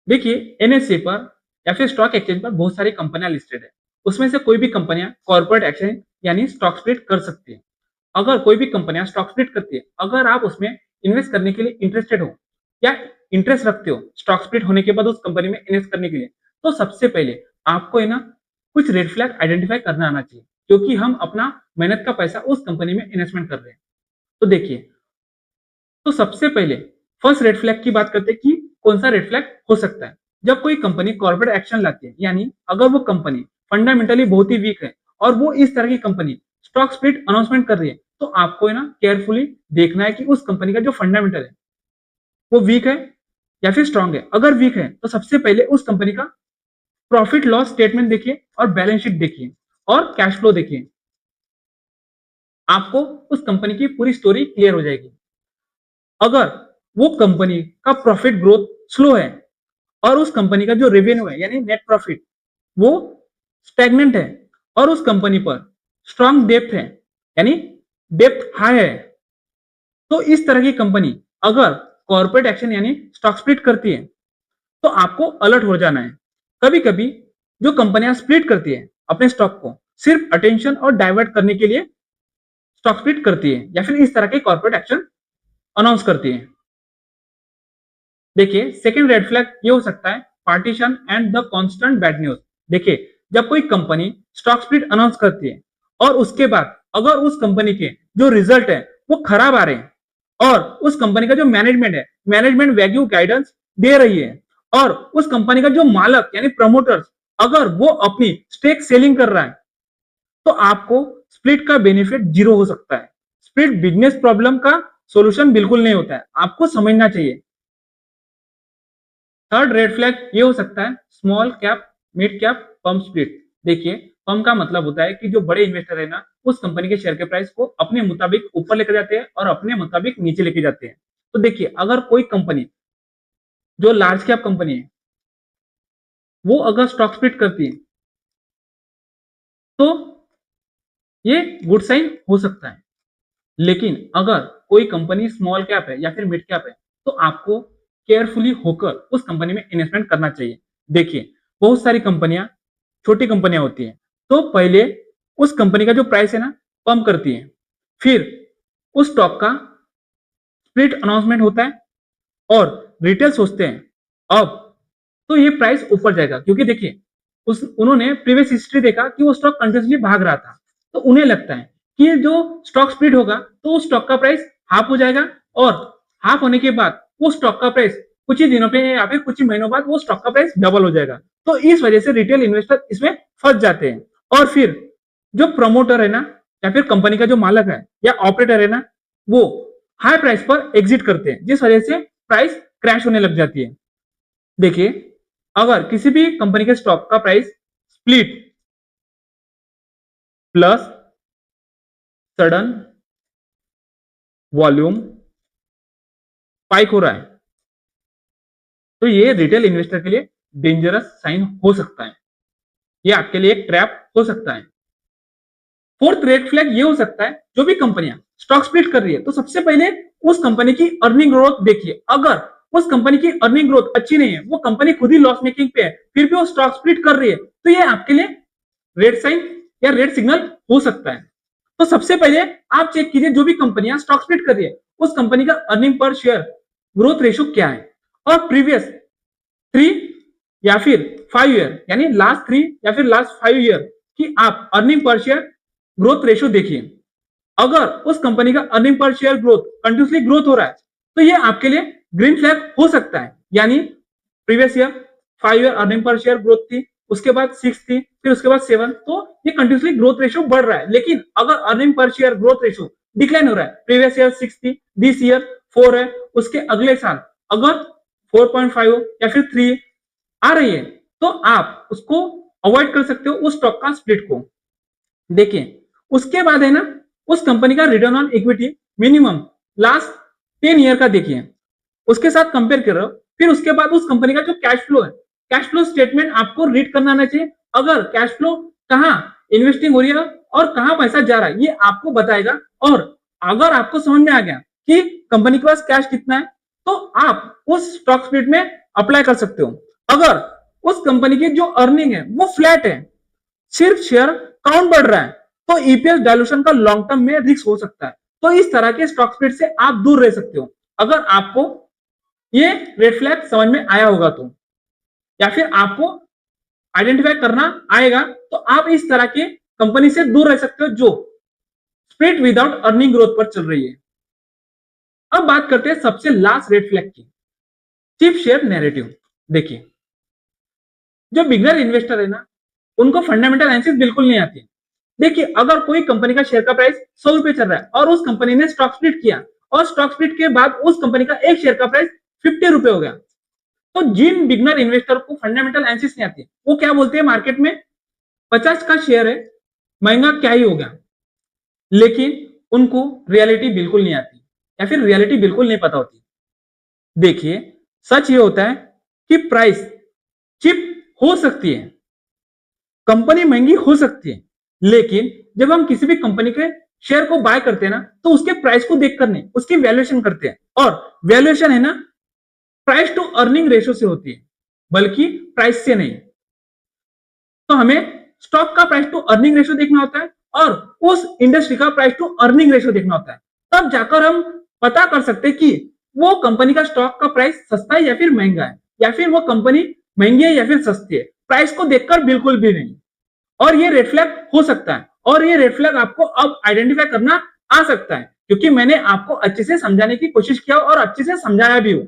देखिए, एनएससी पर या फिर स्टॉक एक्सचेंज पर बहुत सारी कंपनियां लिस्टेड है। उसमें से कोई भी कंपनियां कॉर्पोरेट एक्शन यानी स्टॉक स्प्लिट कर सकती है। अगर कोई भी कंपनियां स्टॉक स्प्लिट करती है, अगर आप उसमें इन्वेस्ट करने के लिए इंटरेस्टेड हो या इंटरेस्ट रखते हो स्टॉक स्प्लिट होने के बाद उस कंपनी में इन्वेस्ट करने के लिए, तो सबसे पहले आपको है ना कुछ रेड फ्लैग आइडेंटिफाई करना आना चाहिए, क्योंकि हम अपना मेहनत का पैसा उस कंपनी में इन्वेस्टमेंट कर रहे हैं। तो देखिए, तो सबसे पहले फर्स्ट रेड फ्लैग की बात करते हैं कि कौन सा रेड फ्लैग हो सकता है। जब कोई कंपनी कॉर्पोरेट एक्शन लाती है, यानी अगर वो कंपनी फंडामेंटली बहुत ही वीक है और वो इस तरह की कंपनी स्टॉक स्प्लिट अनाउंसमेंट कर रही है, तो आपको है ना केयरफुली देखना है कि उस कंपनी का जो फंडामेंटल है वो वीक है या फिर स्ट्रांग है। अगर वीक है तो सबसे पहले उस कंपनी का प्रॉफिट लॉस स्टेटमेंट देखिए और बैलेंस शीट देखिए और कैश फ्लो देखिए। आपको उस कंपनी की पूरी स्टोरी क्लियर हो जाएगी। अगर वो कंपनी का प्रॉफिट ग्रोथ स्लो है और उस कंपनी का जो रेवेन्यू है यानी नेट प्रॉफिट वो स्टैग्नेंट है और उस कंपनी पर स्ट्रांग डेप्थ है यानी डेप्थ हाई है, तो इस तरह की कंपनी अगर कॉर्पोरेट एक्शन यानी स्टॉक स्प्लिट करती है तो आपको अलर्ट हो जाना है। कभी कभी जो कंपनियां स्प्लिट करती है अपने स्टॉक को सिर्फ अटेंशन और डाइवर्ट करने के लिए स्टॉक स्प्लिट करती है या फिर इस तरह के कॉर्पोरेट एक्शन अनाउंस करती है। देखिए, सेकंड रेड फ्लैग ये हो सकता है partition and the constant bad news. देखिए, जब कोई कंपनी स्टॉक स्प्लिट अनाउंस करती है और उसके बाद अगर उस कंपनी के जो रिजल्ट है वो खराब आ रहे हैं और उस कंपनी का जो मैनेजमेंट है, मैनेजमेंट वैल्यू गाइडेंस दे रही है और उस कंपनी का जो मालक यानी प्रमोटर्स अगर वो अपनी स्टेक सेलिंग कर रहा है, तो आपको स्प्लिट का बेनिफिट जीरो हो सकता है। स्प्लिट बिजनेस प्रॉब्लम का सॉल्यूशन बिल्कुल नहीं होता है, आपको समझना चाहिए। थर्ड रेड फ्लैग ये हो सकता है small cap mid cap pump split. देखिए, पम्प का मतलब होता है कि जो बड़े इन्वेस्टर है ना उस कंपनी के शेयर के प्राइस को अपने मुताबिक ऊपर लेकर जाते हैं और अपने मुताबिक नीचे लेके जाते हैं। तो देखिए, अगर कोई कंपनी जो लार्ज कैप कंपनी है वो अगर स्टॉक स्प्लिट करती है तो ये गुड साइन हो सकता है। लेकिन अगर कोई कंपनी स्मॉल कैप है या फिर मिड कैप है तो आपको केयरफुली होकर उस कंपनी में इन्वेस्टमेंट करना चाहिए। देखिए, बहुत सारी कंपनियां छोटी कंपनियां होती हैं, तो पहले उस कंपनी का जो प्राइस है ना पंप करती है, फिर उस स्टॉक का स्प्लिट अनाउंसमेंट होता है और रिटेल सोचते हैं अब तो ये प्राइस ऊपर जाएगा, क्योंकि देखिए उस उन्होंने प्रीवियस हिस्ट्री देखा कि वो स्टॉक कंटिन्यूसली भाग रहा था, तो उन्हें लगता है कि जो स्टॉक स्प्लिट होगा तो उस स्टॉक का प्राइस हाफ हो जाएगा और हाफ होने के बाद वो स्टॉक का प्राइस कुछ ही दिनों पे या फिर कुछ ही महीनों बाद वो स्टॉक का प्राइस डबल हो जाएगा। तो इस वजह से रिटेल इन्वेस्टर इसमें फंस जाते हैं और फिर जो प्रमोटर है ना या फिर कंपनी का जो मालक है या ऑपरेटर है ना वो हाई प्राइस पर एग्जिट करते हैं, जिस वजह से प्राइस क्रैश होने लग जाती है। देखिए, अगर किसी भी कंपनी के स्टॉक का price split plus sudden volume spike हो रहा है तो ये रिटेल इन्वेस्टर के लिए डेंजरस साइन हो सकता है, ये आपके लिए एक ट्रैप हो सकता है। फोर्थ रेड फ्लैग ये हो सकता है जो भी कंपनियां स्टॉक स्प्लिट कर रही है तो सबसे पहले उस कंपनी की अर्निंग ग्रोथ देखिए। अगर उस कंपनी की अर्निंग ग्रोथ अच्छी नहीं है, वो कंपनी खुद ही लॉस मेकिंग पे है, फिर भी वो स्टॉक स्प्लिट कर रही है, तो ये आपके लिए रेड साइन या रेड सिग्नल हो सकता है। तो सबसे पहले आप चेक कीजिए जो भी कंपनियां स्टॉक स्प्लिट कर रही है उस कंपनी का earning per share growth ratio क्या है और प्रीवियस 3 या फिर 5 ईयर यानी लास्ट 3 या फिर लास्ट 5 ईयर की आप earning per share growth ratio देखिए। अगर उस कंपनी का earning per share growth continuously growth हो रहा है तो ये आपके लिए ग्रीन फ्लैग हो सकता है, यानी previous year 5 year earning per share growth थी, उसके बाद 6 थी, फिर उसके बाद 7, तो ये कंटिन्यूसली ग्रोथ रेशियो बढ़ रहा है। लेकिन अगर earning per share growth ratio decline हो रहा है, प्रीवियस ईयर 6 थी, दिस ईयर 4 है, उसके अगले साल अगर 4.5 हो या फिर 3 आ रही है तो आप उसको अवॉइड कर सकते हो उस स्टॉक का स्प्लिट को। देखिए, उसके बाद है ना उस कंपनी का return on equity minimum last 10 year का देखिए, उसके साथ कंपेयर कर रहे हो। फिर उसके बाद उस कंपनी का जो कैश फ्लो है, कैश फ्लो स्टेटमेंट आपको रीड करना आना चाहिए। अगर कैश फ्लो कहाँ इन्वेस्टिंग हो रही है और कहाँ पैसा जा रहा है ये आपको बताएगा। और अगर आपको समझ में आ गया कि कंपनी के पास कैश कितना है तो आप उस स्टॉक स्प्लिट में अप्लाई कर सकते हो। अगर उस कंपनी की जो अर्निंग है वो फ्लैट है, सिर्फ शेयर काउंट बढ़ रहा है, तो ईपीएस डायलूशन का लॉन्ग टर्म में रिस्क हो सकता है। तो इस तरह के स्टॉक स्प्लिट से आप दूर रह सकते हो। अगर आपको ये रेड फ्लैग समझ में आया होगा तो, या फिर आपको आइडेंटिफाई करना आएगा, तो आप इस तरह के कंपनी से दूर रह सकते हो जो स्प्लिट विदाउट अर्निंग ग्रोथ पर चल रही है। अब बात करते हैं सबसे लास्ट रेड फ्लैग की, चीप शेयर नैरेटिव। देखिए, जो बिगनर इन्वेस्टर है ना, उनको फंडामेंटल एनालिसिस बिल्कुल नहीं आती। देखिए, अगर कोई कंपनी का शेयर का प्राइस 100 रुपए चल रहा है और उस कंपनी ने स्टॉक स्प्लिट किया और स्टॉक स्प्लिट के बाद उस कंपनी का एक शेयर का प्राइस 50 रुपए हो गया, तो जिन बिगनर इन्वेस्टर को फंडामेंटल एनालिसिस नहीं आती, वो क्या बोलते हैं मार्केट में, 50 का शेयर है, महंगा क्या ही हो गया। लेकिन उनको रियलिटी बिल्कुल नहीं आती, या फिर रियलिटी बिल्कुल नहीं पता होती। देखिए, सच ये होता है कि प्राइस चिप हो सकती है, कंपनी महंगी हो सकती है, लेकिन जब हम किसी भी कंपनी के शेयर को बाय करते हैं ना, तो उसके प्राइस को देखकर नहीं, उसकी वैल्यूएशन करते हैं। और वैल्यूएशन है ना, प्राइस टू अर्निंग रेशियो से होती है, बल्कि प्राइस से नहीं। तो हमें स्टॉक का प्राइस टू अर्निंग रेशियो देखना होता है और उस इंडस्ट्री का प्राइस टू अर्निंग रेशियो देखना होता है। तब जाकर हम पता कर सकते हैं कि वो कंपनी का स्टॉक का प्राइस सस्ता है या फिर महंगा है, या फिर वो कंपनी महंगी है या फिर सस्ती है। प्राइस को देखकर बिल्कुल भी नहीं। और ये रेड फ्लैग हो सकता है, और ये रेड फ्लैग आपको अब आइडेंटिफाई करना आ सकता है, क्योंकि मैंने आपको अच्छे से समझाने की कोशिश किया और अच्छे से समझाया भी हूं।